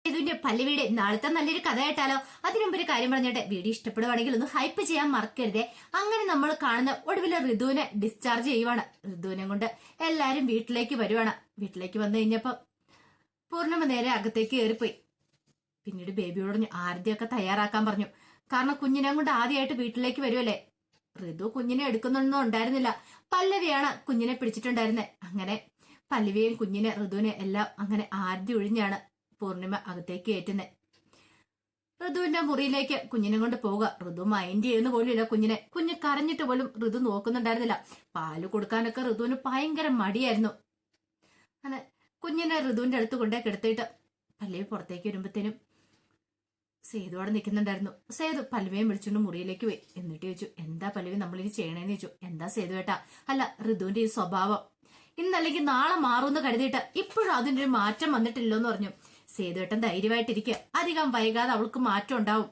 ഇതിന്റെ പല്ലവിയുടെ നാളത്തെ നല്ലൊരു കഥ കേട്ടാലോ? അതിനുമുമ്പ് ഒരു കാര്യം പറഞ്ഞിട്ട് വീഡിയോ ഇഷ്ടപ്പെടുവാണെങ്കിൽ ഒന്ന് ഹൈപ്പ് ചെയ്യാൻ മറക്കരുതേ. അങ്ങനെ നമ്മൾ കാണുന്ന ഒടുവില് ഋതുവിനെ ഡിസ്ചാർജ് ചെയ്യുവാണ്. ഋതുവിനെ കൊണ്ട് എല്ലാരും വീട്ടിലേക്ക് വരുവാണ്. വീട്ടിലേക്ക് വന്നു കഴിഞ്ഞപ്പോ പൂർണ്ണിമ നേരെ അകത്തേക്ക് കയറിപ്പോയി. പിന്നീട് ബേബിയോട് ആദ്യമൊക്കെ തയ്യാറാക്കാൻ പറഞ്ഞു. കാരണം കുഞ്ഞിനെ കൊണ്ട് ആദ്യമായിട്ട് വീട്ടിലേക്ക് വരുമല്ലേ. ഋതു കുഞ്ഞിനെ എടുക്കുന്നൊന്നും ഉണ്ടായിരുന്നില്ല. പല്ലവിയാണ് കുഞ്ഞിനെ പിടിച്ചിട്ടുണ്ടായിരുന്നത്. അങ്ങനെ പല്ലവിയും കുഞ്ഞിനെ ഋതുവിനെ എല്ലാം അങ്ങനെ ആദ്യ ഒഴിഞ്ഞാണ് പൂർണിമ അകത്തേക്ക് കയറ്റുന്നത്. ഋതുവിന്റെ മുറിയിലേക്ക് കുഞ്ഞിനെ കൊണ്ട് പോവുക. ഋതു മൈൻഡ് ചെയ്യുന്ന പോലും ഇല്ല കുഞ്ഞിനെ. കുഞ്ഞ് കരഞ്ഞിട്ട് പോലും ഋതു നോക്കുന്നുണ്ടായിരുന്നില്ല. പാല് കൊടുക്കാനൊക്കെ ഋതുവിന് ഭയങ്കര മടിയായിരുന്നു. അങ്ങനെ കുഞ്ഞിനെ ഋതുവിന്റെ അടുത്ത് കൊണ്ടേ കിടത്തിയിട്ട് പല്ലവി പുറത്തേക്ക് വരുമ്പത്തേനും സേതു അവിടെ നിൽക്കുന്നുണ്ടായിരുന്നു. സേതു പല്ലവിയെ വിളിച്ചുകൊണ്ട് മുറിയിലേക്ക് പോയി. എന്നിട്ട് ചോദിച്ചു, എന്താ പല്ലവി നമ്മളിനി ചെയ്യണേന്ന് ചോദിച്ചു. എന്താ സേതു ഏട്ടാ? അല്ല, ഋതുവിന്റെ ഈ സ്വഭാവം ഇന്നല്ലെങ്കിൽ നാളെ മാറുമെന്ന് കരുതിയിട്ട് ഇപ്പോഴും അതിന്റെ ഒരു മാറ്റം വന്നിട്ടില്ലോ എന്ന് പറഞ്ഞു. സേതുവേട്ടൻ ധൈര്യമായിട്ടിരിക്കുക. അധികം വൈകാതെ അവൾക്ക് മാറ്റം ഉണ്ടാവും.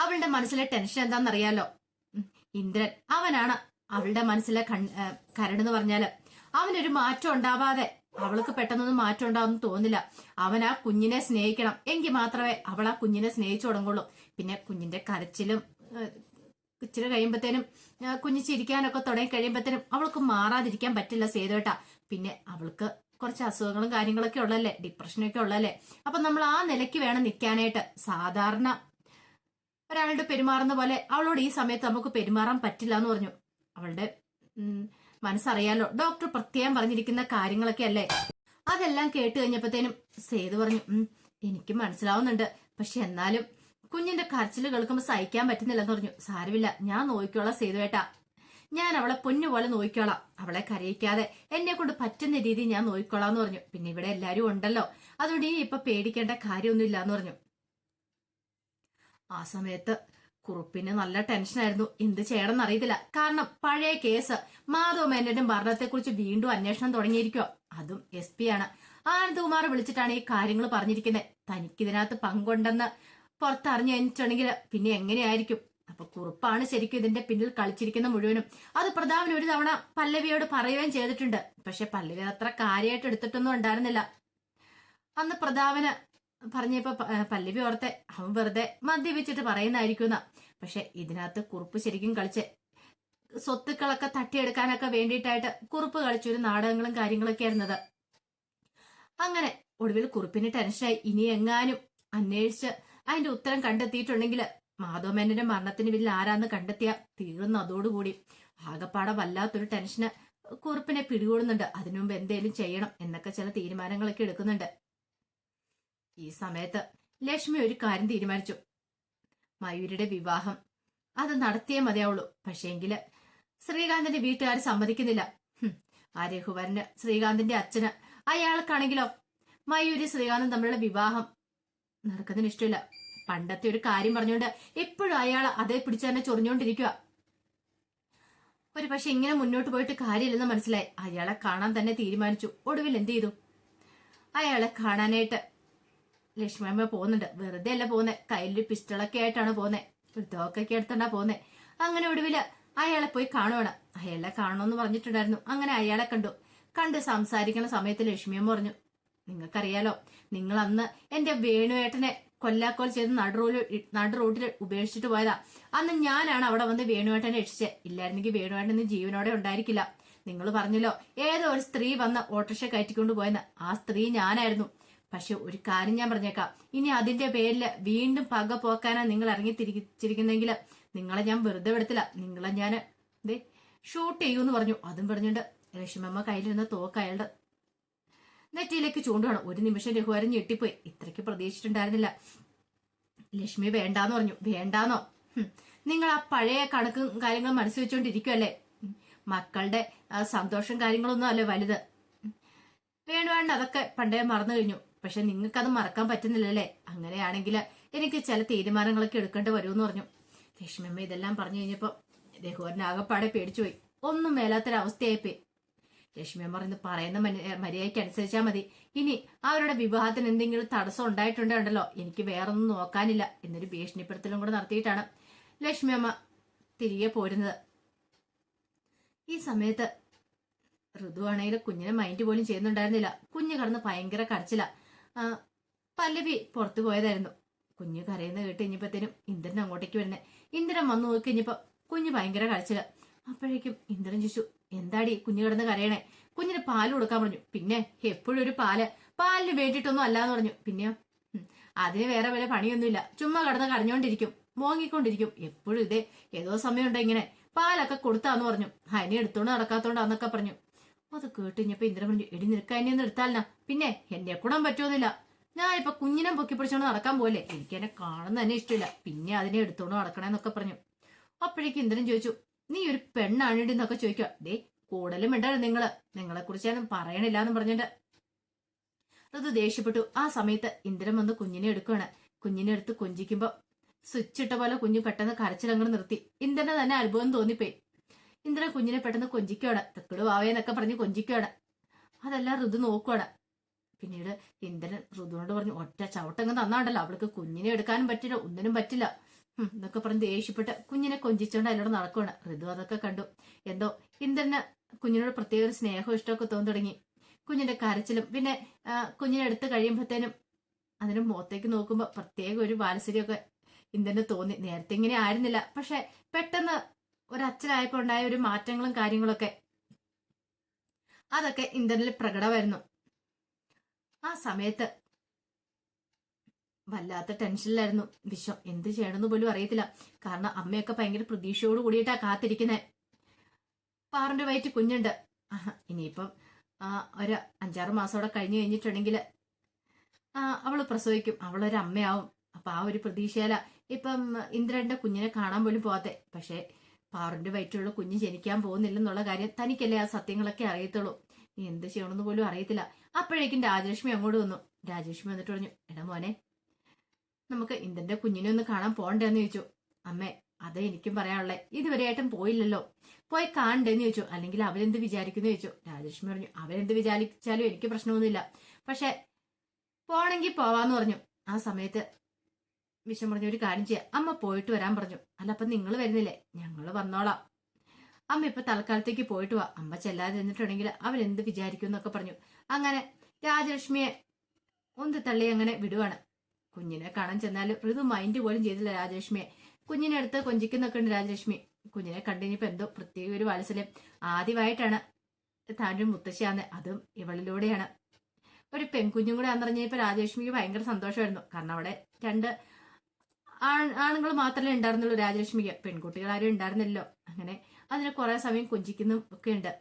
അവളുടെ മനസ്സിലെ ടെൻഷൻ എന്താണെന്നറിയാലോ. ഇന്ദ്രൻ അവനാണ് അവളുടെ മനസ്സിലെ കരടെന്ന് പറഞ്ഞാല് അവനൊരു മാറ്റം ഉണ്ടാവാതെ അവൾക്ക് പെട്ടെന്നൊന്നും മാറ്റം ഉണ്ടാവുമെന്ന് തോന്നില്ല. അവൻ ആ കുഞ്ഞിനെ സ്നേഹിക്കണം. എങ്കിൽ മാത്രമേ അവൾ ആ കുഞ്ഞിനെ സ്നേഹിച്ചു തുടങ്ങുള്ളൂ. പിന്നെ കുഞ്ഞിന്റെ കരച്ചിലും ഇച്ചിരി കഴിയുമ്പത്തേനും കുഞ്ഞ് ചിരിക്കാനൊക്കെ തുടങ്ങി കഴിയുമ്പത്തേനും അവൾക്ക് മാറാതിരിക്കാൻ പറ്റില്ല സേതുവേട്ടാ. പിന്നെ അവൾക്ക് കുറച്ച് അസുഖങ്ങളും കാര്യങ്ങളൊക്കെ ഉള്ളല്ലേ, ഡിപ്രഷനൊക്കെ ഉള്ളല്ലേ. അപ്പൊ നമ്മൾ ആ നിലയ്ക്ക് വേണം നിൽക്കാനായിട്ട്. സാധാരണ ഒരാളുടെ പെരുമാറുന്ന പോലെ അവളോട് ഈ സമയത്ത് നമുക്ക് പെരുമാറാൻ പറ്റില്ല എന്ന് പറഞ്ഞു. അവളുടെ മനസ്സറിയാലോ, ഡോക്ടർ പ്രത്യേകം പറഞ്ഞിരിക്കുന്ന കാര്യങ്ങളൊക്കെ അല്ലേ. അതെല്ലാം കേട്ട് കഴിഞ്ഞപ്പോഴത്തേനും സേതു പറഞ്ഞു, എനിക്ക് മനസ്സിലാവുന്നുണ്ട്. പക്ഷെ എന്നാലും കുഞ്ഞിന്റെ കരച്ചിൽ കേൾക്കുമ്പോൾ സഹിക്കാൻ പറ്റുന്നില്ലെന്ന് പറഞ്ഞു. സാരമില്ല, ഞാൻ നോക്കിക്കോളാം സേതുവേട്ടാ. ഞാൻ അവളെ പൊന്നുപോലെ നോക്കിക്കോളാം. അവളെ കരയിക്കാതെ എന്നെ കൊണ്ട് പറ്റുന്ന രീതിയിൽ ഞാൻ നോക്കിക്കോളാം എന്ന് പറഞ്ഞു. പിന്നെ ഇവിടെ എല്ലാരും ഉണ്ടല്ലോ, അതുകൊണ്ട് ഇനി ഇപ്പൊ പേടിക്കേണ്ട കാര്യമൊന്നുമില്ല എന്ന് പറഞ്ഞു. ആ സമയത്ത് കുറുപ്പിന് നല്ല ടെൻഷനായിരുന്നു. എന്ത് ചെയ്യണം എന്നറിയത്തില്ല. കാരണം പഴയ കേസ് മാധവ മേനോന്റെ മരണത്തെക്കുറിച്ച് വീണ്ടും അന്വേഷണം തുടങ്ങിയിരിക്കുക. അതും SP ആണ്. ആനന്ദകുമാർ വിളിച്ചിട്ടാണ് ഈ കാര്യങ്ങൾ പറഞ്ഞിരിക്കുന്നത്. തനിക്കിതിനകത്ത് പങ്കുണ്ടെന്ന് പുറത്തറിഞ്ഞു കഴിഞ്ഞിട്ടുണ്ടെങ്കിൽ പിന്നെ എങ്ങനെയായിരിക്കും. അപ്പൊ കുറുപ്പാണ് ശരിക്കും ഇതിന്റെ പിന്നിൽ കളിച്ചിരിക്കുന്ന മുഴുവനും. അത് പ്രതാപൻ ഒരു തവണ പല്ലവിയോട് പറയുകയും ചെയ്തിട്ടുണ്ട്. പക്ഷെ പല്ലവി അത്ര കാര്യമായിട്ട് എടുത്തിട്ടൊന്നും ഉണ്ടായിരുന്നില്ല. അന്ന് പ്രതാപന് പറഞ്ഞപ്പോ പല്ലവി ഓർത്തെ അവൻ വെറുതെ മദ്യപിച്ചിട്ട് പറയുന്നതായിരിക്കുന്ന. പക്ഷെ ഇതിനകത്ത് കുറുപ്പ് ശരിക്കും കളിച്ച് സ്വത്തുക്കളൊക്കെ തട്ടിയെടുക്കാനൊക്കെ വേണ്ടിയിട്ടായിട്ട് കുറുപ്പ് കളിച്ചൊരു നാടകങ്ങളും കാര്യങ്ങളൊക്കെ ആയിരുന്നത്. അങ്ങനെ ഒടുവിൽ കുറുപ്പിന് ടെൻഷനായി. ഇനി എങ്ങാനും അന്വേഷിച്ച് അതിന്റെ ഉത്തരം കണ്ടെത്തിയിട്ടുണ്ടെങ്കിൽ മാധവമേനന്റെ മരണത്തിന് പിന്നിൽ ആരാന്ന് കണ്ടെത്തിയ തീർന്നു. അതോടുകൂടി ആകപ്പാടെ വല്ലാത്തൊരു ടെൻഷന് കുറുപ്പിനെ പിടികൂടുന്നുണ്ട്. അതിനു മുമ്പ് എന്തേലും ചെയ്യണം എന്നൊക്കെ ചില തീരുമാനങ്ങളൊക്കെ എടുക്കുന്നുണ്ട്. ഈ സമയത്ത് ലക്ഷ്മി ഒരു കാര്യം തീരുമാനിച്ചു. മയൂരിയുടെ വിവാഹം അത് നടത്തിയേ മതിയാവുള്ളൂ. പക്ഷേങ്കില് ശ്രീകാന്തിന്റെ വീട്ടുകാർ സമ്മതിക്കുന്നില്ല. ആ രഘുവരന് ശ്രീകാന്തിന്റെ അച്ഛന് അയാൾക്കാണെങ്കിലോ മയൂരി ശ്രീകാന്തും തമ്മിലുള്ള വിവാഹം നടക്കുന്നതിന് ഇഷ്ടമില്ല. പണ്ടത്തെ ഒരു കാര്യം പറഞ്ഞുകൊണ്ട് എപ്പോഴും അയാൾ അതേ പിടിച്ചു തന്നെ ചൊറിഞ്ഞുകൊണ്ടിരിക്കുക. ഒരു പക്ഷെ ഇങ്ങനെ മുന്നോട്ട് പോയിട്ട് കാര്യമില്ലെന്ന് മനസ്സിലായി. അയാളെ കാണാൻ തന്നെ തീരുമാനിച്ചു. ഒടുവിൽ എന്ത് ചെയ്തു? അയാളെ കാണാനായിട്ട് ലക്ഷ്മിയമ്മ പോകുന്നുണ്ട്. വെറുതെ അല്ല പോകുന്നത്, കയ്യിലൊരു പിസ്റ്റളൊക്കെ ആയിട്ടാണ് പോകുന്നത്. ഒരു തോക്കൊക്കെ എടുത്തോണ്ടാ പോകുന്നത്. അങ്ങനെ ഒടുവില് അയാളെ പോയി കാണുവാണ്. അയാളെ കാണണമെന്ന് പറഞ്ഞിട്ടുണ്ടായിരുന്നു. അങ്ങനെ അയാളെ കണ്ട് സംസാരിക്കുന്ന സമയത്ത് ലക്ഷ്മിയമ്മ പറഞ്ഞു, നിങ്ങൾക്കറിയാലോ, നിങ്ങൾ അന്ന് എന്റെ വേണുവേട്ടനെ കൊല്ലാക്കോൽ ചെയ്ത് നടു റോഡിൽ ഉപേക്ഷിച്ചിട്ട് പോയതാ. അന്ന് ഞാനാണ് അവിടെ വന്ന് വേണുവേട്ടനെ രക്ഷിച്ചത്. ഇല്ലായിരുന്നെങ്കിൽ വേണുവേട്ടൻ ഇന്ന് ജീവനോടെ ഉണ്ടായിരിക്കില്ല. നിങ്ങൾ പറഞ്ഞല്ലോ ഏതോ ഒരു സ്ത്രീ വന്ന് ഓട്ടോറിക്ഷ കയറ്റിക്കൊണ്ട് പോയെന്ന്. ആ സ്ത്രീ ഞാനായിരുന്നു. പക്ഷെ ഒരു കാര്യം ഞാൻ പറഞ്ഞേക്കാം, ഇനി അതിന്റെ പേരിൽ വീണ്ടും പക പോക്കാനാ നിങ്ങൾ ഇറങ്ങി തിരിച്ചിരിക്കുന്നെങ്കിൽ നിങ്ങളെ ഞാൻ വെറുതെ വിടത്തില്ല. നിങ്ങളെ ഞാൻ ഷൂട്ട് ചെയ്യൂന്ന് പറഞ്ഞു. അതും പറഞ്ഞുകൊണ്ട് ലക്ഷ്മമ്മ കയ്യിലിരുന്ന തോക്ക് അയാളുടെ നെറ്റിയിലേക്ക് ചൂണ്ടുവാണ്. ഒരു നിമിഷം രഘുവരൻ ഞെട്ടിപ്പോയി. ഇത്രയ്ക്ക് പ്രതീക്ഷിച്ചിട്ടുണ്ടായിരുന്നില്ല. ലക്ഷ്മി വേണ്ടാന്ന് പറഞ്ഞു. വേണ്ടാന്നോ? നിങ്ങൾ ആ പഴയ കണക്കും കാര്യങ്ങളും മനസ്സിൽ വെച്ചുകൊണ്ടിരിക്കുവല്ലേ. മക്കളുടെ സന്തോഷം കാര്യങ്ങളൊന്നും അല്ലേ വലുത്. വേണ്ട, അതൊക്കെ പണ്ടേ മറന്നു കഴിഞ്ഞു. പക്ഷെ നിങ്ങൾക്കത് മറക്കാൻ പറ്റുന്നില്ലല്ലേ. അങ്ങനെയാണെങ്കിൽ എനിക്ക് ചില തീരുമാനങ്ങളൊക്കെ എടുക്കേണ്ടി വരുമെന്ന് പറഞ്ഞു. ലക്ഷ്മിയമ്മ ഇതെല്ലാം പറഞ്ഞു കഴിഞ്ഞപ്പോ രഘുവരൻ ആകപ്പാടെ പേടിച്ചുപോയി. ഒന്നും മേലാത്തൊരവസ്ഥയായിപ്പോയി. ലക്ഷ്മിയമ്മ പറയുന്ന മര്യാദയ്ക്ക് അനുസരിച്ചാൽ മതി. ഇനി അവരുടെ വിവാഹത്തിന് എന്തെങ്കിലും തടസ്സം ഉണ്ടായിട്ടുണ്ടല്ലോ, എനിക്ക് വേറൊന്നും നോക്കാനില്ല എന്നൊരു ഭീഷണിപ്പെടുത്തലും കൂടെ നടത്തിയിട്ടാണ് ലക്ഷ്മിയമ്മ തിരികെ പോരുന്നത്. ഈ സമയത്ത് ഋതു ആണെങ്കിൽ കുഞ്ഞിനെ മൈൻഡ് പോലും ചെയ്യുന്നുണ്ടായിരുന്നില്ല. കുഞ്ഞ് കടന്ന് ഭയങ്കര കരച്ചില. പല്ലവി പുറത്തു പോയതായിരുന്നു. കുഞ്ഞ് കരയുന്ന കേട്ട് കഴിഞ്ഞപ്പോഴത്തേനും ഇന്ദ്രൻ അങ്ങോട്ടേക്ക് വരുന്നേ. ഇന്ദ്രൻ വന്നു നോക്കി കഴിഞ്ഞപ്പോ കുഞ്ഞ് ഭയങ്കര കരച്ചില. അപ്പോഴേക്കും ഇന്ദ്രൻ ചോദിച്ചു, എന്താടി കുഞ്ഞ് കിടന്ന് കരയണേ? കുഞ്ഞിന് പാല് കൊടുക്കാൻ പറഞ്ഞു. പിന്നെ എപ്പോഴും ഒരു പാലിന് വേണ്ടിയിട്ടൊന്നും അല്ലാന്ന് പറഞ്ഞു. പിന്നെയോ അതിന് വേറെ വല്ല പണിയൊന്നുമില്ല, ചുമ്മാ കിടന്ന് കരഞ്ഞോണ്ടിരിക്കും, മോങ്ങിക്കൊണ്ടിരിക്കും, എപ്പോഴും ഇതേ. ഏതോ സമയമുണ്ടോ ഇങ്ങനെ പാലൊക്കെ കൊടുത്താന്ന് പറഞ്ഞു. അതിനെ എടുത്തോണ്ട് നടക്കാത്തോണ്ടാന്നൊക്കെ പറഞ്ഞു. അത് കേട്ട് കഴിഞ്ഞപ്പോ ഇന്ദ്രൻ പറഞ്ഞു, എടി നിനക്ക് അതിനെ ഒന്ന് എടുത്താലോ? പിന്നെ എന്നെ കൂടാൻ പറ്റുമെന്നില്ല, ഞാൻ ഇപ്പൊ കുഞ്ഞിനെ പൊക്കി പിടിച്ചോണ്ട് നടക്കാൻ പോലെ, എനിക്ക് എന്നെ കാണുന്ന തന്നെ ഇഷ്ടമില്ല, പിന്നെ അതിനെ എടുത്തോണ്ട് നടക്കണേന്നൊക്കെ പറഞ്ഞു. അപ്പോഴേക്കും ഇന്ദ്രൻ ചോദിച്ചു, നീ ഒരു പെണ്ണാണിന്നൊക്കെ ചോദിക്കുക. ദേ കൂടുതലും മിണ്ടായിരുന്നു നിങ്ങളെ കുറിച്ച് ഞാൻ പറയണില്ല എന്ന് പറഞ്ഞിട്ട് അത് ദേഷ്യപ്പെട്ടു. ആ സമയത്ത് ഇന്ദ്രൻ വന്ന് കുഞ്ഞിനെ എടുക്കുകയാണ്. കുഞ്ഞിനെ എടുത്ത് കൊഞ്ചിക്കുമ്പോ സ്വിച്ച് ഇട്ട പോലെ കുഞ്ഞ് പെട്ടെന്ന് കരച്ചിലങ്ങോട്ട് നിർത്തി. ഇന്ദ്രന് തന്നെ അത്ഭുതം തോന്നിപ്പോയി. ഇന്ദ്രൻ കുഞ്ഞിനെ പെട്ടെന്ന് കൊഞ്ചിക്കുകയാണ്. തെക്കട് വാവേന്നൊക്കെ പറഞ്ഞ് കൊഞ്ചിക്കുകയാണ്. അതെല്ലാം ഋതു നോക്കുകയാണ്. പിന്നീട് ഇന്ദ്രൻ ഋതുവിനോട് പറഞ്ഞു, ഒറ്റ ചവിട്ടങ്ങ് തന്നാണ്ടല്ലോ, അവൾക്ക് കുഞ്ഞിനെ എടുക്കാനും പറ്റില്ല, ഒന്നിനും പറ്റില്ല എന്നൊക്കെ പറഞ്ഞ് ദേഷ്യപ്പെട്ട് കുഞ്ഞിനെ കൊഞ്ചിച്ചോണ്ട് അതിലൂടെ നടക്കുകയാണ്. ഋതു അതൊക്കെ കണ്ടു. എന്തോ ഇന്ദ്രന് കുഞ്ഞിനോട് പ്രത്യേക ഒരു സ്നേഹവും ഇഷ്ടമൊക്കെ തോന്നി തുടങ്ങി. കുഞ്ഞിന്റെ കരച്ചിലും പിന്നെ കുഞ്ഞിനെ എടുത്ത് കഴിയുമ്പോഴത്തേനും അതിന് മുഖത്തേക്ക് നോക്കുമ്പോ പ്രത്യേക ഒരു വാത്സല്യമൊക്കെ ഇന്ദ്രന് തോന്നി. നേരത്തെ ഇങ്ങനെ ആയിരുന്നില്ല, പക്ഷെ പെട്ടെന്ന് ഒരച്ഛനായപ്പോ ഉണ്ടായ ഒരു മാറ്റങ്ങളും കാര്യങ്ങളൊക്കെ അതൊക്കെ ഇന്ദ്രനിൽ പ്രകടമായിരുന്നു. ആ സമയത്ത് വല്ലാത്ത ടെൻഷനിലായിരുന്നു വിശ്വം. എന്ത് ചെയ്യണമെന്ന് പോലും അറിയത്തില്ല. കാരണം അമ്മയൊക്കെ ഭയങ്കര പ്രതീക്ഷയോട് കൂടിയിട്ടാ കാത്തിരിക്കുന്നേ. പാറിന്റെ വയറ്റ് കുഞ്ഞുണ്ട്. ഇനിയിപ്പം ഒരു 5-6 മാസത്തോടെ കഴിഞ്ഞു കഴിഞ്ഞിട്ടുണ്ടെങ്കിൽ അവള് പ്രസവിക്കും, അവളൊരു അമ്മയാവും. അപ്പൊ ആ ഒരു പ്രതീക്ഷയില ഇപ്പം ഇന്ദ്രന്റെ കുഞ്ഞിനെ കാണാൻ പോലും പോകാത്തെ. പക്ഷെ പാറിന്റെ വയറ്റിലുള്ള കുഞ്ഞ് ജനിക്കാൻ പോകുന്നില്ലെന്നുള്ള കാര്യം തനിക്കല്ലേ ആ സത്യങ്ങളൊക്കെ അറിയത്തുള്ളൂ. നീ എന്ത് ചെയ്യണമെന്ന് പോലും അറിയത്തില്ല. അപ്പോഴേക്കും രാജലക്ഷ്മി അങ്ങോട്ട് വന്നു. രാജലക്ഷ്മി വന്നിട്ട് പറഞ്ഞു, എടാ മോനെ, നമുക്ക് ഇന്ദ്രന്റെ കുഞ്ഞിനെ ഒന്ന് കാണാൻ പോകണ്ടെന്ന് ചോദിച്ചു. അമ്മേ, അതേ എനിക്കും പറയാനുള്ളേ, ഇതുവരെയായിട്ടും പോയില്ലല്ലോ, പോയി കാണണ്ടെന്ന് ചോദിച്ചു. അല്ലെങ്കിൽ അവരെന്ത് വിചാരിക്കുന്നു ചോദിച്ചു. രാജലക്ഷ്മി പറഞ്ഞു, അവരെന്ത് വിചാരിച്ചാലും എനിക്ക് പ്രശ്നമൊന്നുമില്ല, പക്ഷെ പോണെങ്കിൽ പോവാന്ന് പറഞ്ഞു. ആ സമയത്ത് വിശ്വം പറഞ്ഞു, ഒരു കാര്യം ചെയ്യാം, അമ്മ പോയിട്ട് വരാൻ പറഞ്ഞു. അല്ല അപ്പൊ നിങ്ങൾ വരുന്നില്ലേ? ഞങ്ങള് വന്നോളാം, അമ്മ ഇപ്പൊ തൽക്കാലത്തേക്ക് പോയിട്ട് വാ, അമ്മ ചെല്ലാതെ നിന്നിട്ടുണ്ടെങ്കിൽ അവരെന്ത് വിചാരിക്കും എന്നൊക്കെ പറഞ്ഞു. അങ്ങനെ രാജലക്ഷ്മിയെ ഒന്ന് തള്ളി അങ്ങനെ വിടുവാണ്. കുഞ്ഞിനെ കാണാൻ ചെന്നാലും ഋതു മൈൻഡ് പോലും ചെയ്തില്ല രാജലക്ഷ്മിയെ. കുഞ്ഞിനെ അടുത്ത് കൊഞ്ചിക്കുന്നൊക്കെ ഉണ്ട് രാജലക്ഷ്മി. കുഞ്ഞിനെ കണ്ടുകഴിഞ്ഞപ്പോ എന്തോ പ്രത്യേക ഒരു വാത്സല്യം. ആദ്യമായിട്ടാണ് താനൊരു മുത്തശ്ശിയാന്ന്, അതും ഇവളിലൂടെയാണ്. ഒരു പെൺകുഞ്ഞും കൂടെ ആണെന്നറിഞ്ഞപ്പോ രാജലക്ഷ്മിക്ക് ഭയങ്കര സന്തോഷമായിരുന്നു. കാരണം അവിടെ 2 ആണുങ്ങൾ മാത്രമേ ഉണ്ടായിരുന്നുള്ളൂ രാജലക്ഷ്മിക്ക്, പെൺകുട്ടികൾ ആരും ഉണ്ടായിരുന്നില്ലല്ലോ. അങ്ങനെ അതിന് കുറെ സമയം കൊഞ്ചിക്കുന്നതും ഒക്കെ ഉണ്ട്.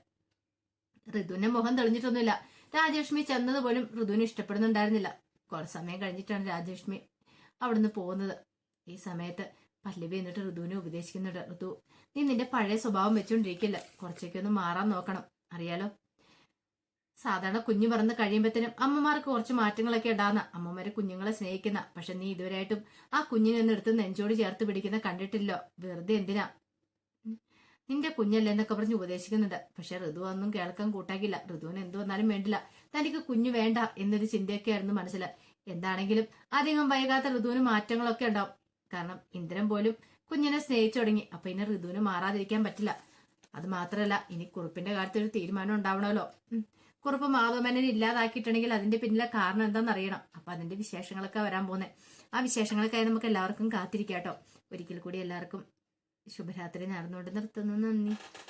ഋതുവിന്റെ മുഖം തെളിഞ്ഞിട്ടൊന്നുമില്ല. രാജലക്ഷ്മി ചെന്നത് പോലും ഋതുവിന് ഇഷ്ടപ്പെടുന്നുണ്ടായിരുന്നില്ല. കുറെ സമയം കഴിഞ്ഞിട്ടാണ് രാജലക്ഷ്മി അവിടുന്ന് പോകുന്നത്. ഈ സമയത്ത് പല്ലവി എന്നിട്ട് ഋതുവിനെ ഉപദേശിക്കുന്നുണ്ട്. ഋതു, നീ നിന്റെ പഴയ സ്വഭാവം വെച്ചോണ്ടിരിക്കില്ല, കുറച്ചൊക്കെ ഒന്ന് മാറാൻ നോക്കണം. അറിയാലോ, സാധാരണ കുഞ്ഞു പറന്ന് കഴിയുമ്പോഴത്തേനും അമ്മമാർക്ക് കുറച്ച് മാറ്റങ്ങളൊക്കെ ഉണ്ടാകുന്ന, അമ്മമാര് കുഞ്ഞുങ്ങളെ സ്നേഹിക്കുന്ന. പക്ഷെ നീ ഇതുവരെയായിട്ടും ആ കുഞ്ഞിനെ ഒന്ന് എടുത്ത് നെഞ്ചോട് ചേർത്ത് പിടിക്കുന്ന കണ്ടിട്ടില്ലോ. വെറുതെ എന്തിനാ, നിന്റെ കുഞ്ഞല്ലേ എന്നൊക്കെ പറഞ്ഞ് ഉപദേശിക്കുന്നുണ്ട്. പക്ഷെ ഋതു ഒന്നും കേൾക്കാൻ കൂട്ടാക്കില്ല. ഋതുവിന് എന്ത് വന്നാലും വേണ്ടില്ല, തനിക്ക് കുഞ്ഞു വേണ്ട എന്നൊരു ചിന്തയൊക്കെ ആയിരുന്നു മനസ്സിൽ. എന്താണെങ്കിലും അധികം വൈകാത്ത ഋതുവിന് മാറ്റങ്ങളൊക്കെ ഉണ്ടാവും. കാരണം ഇന്ദ്രൻ പോലും കുഞ്ഞിനെ സ്നേഹിച്ചു തുടങ്ങി. അപ്പൊ ഇനി ഋതുവിന് മാറാതിരിക്കാൻ പറ്റില്ല. അത് മാത്രല്ല, ഇനി കുറുപ്പിന്റെ കാര്യത്തിൽ ഒരു തീരുമാനം ഉണ്ടാവണമല്ലോ. കുറുപ്പ് മാധവമേനനെ ഇല്ലാതാക്കിയിട്ടുണ്ടെങ്കിൽ അതിന്റെ പിന്നിലെ കാരണം എന്താണെന്ന് അറിയണം. അപ്പൊ അതിന്റെ വിശേഷങ്ങളൊക്കെ വരാൻ പോകുന്നത്. ആ വിശേഷങ്ങൾക്കായി നമുക്ക് എല്ലാവർക്കും കാത്തിരിക്കാട്ടോ. ഒരിക്കൽ കൂടി എല്ലാവർക്കും ശുഭരാത്രി നേർന്നുകൊണ്ട് നിർത്തുന്നു. നന്ദി.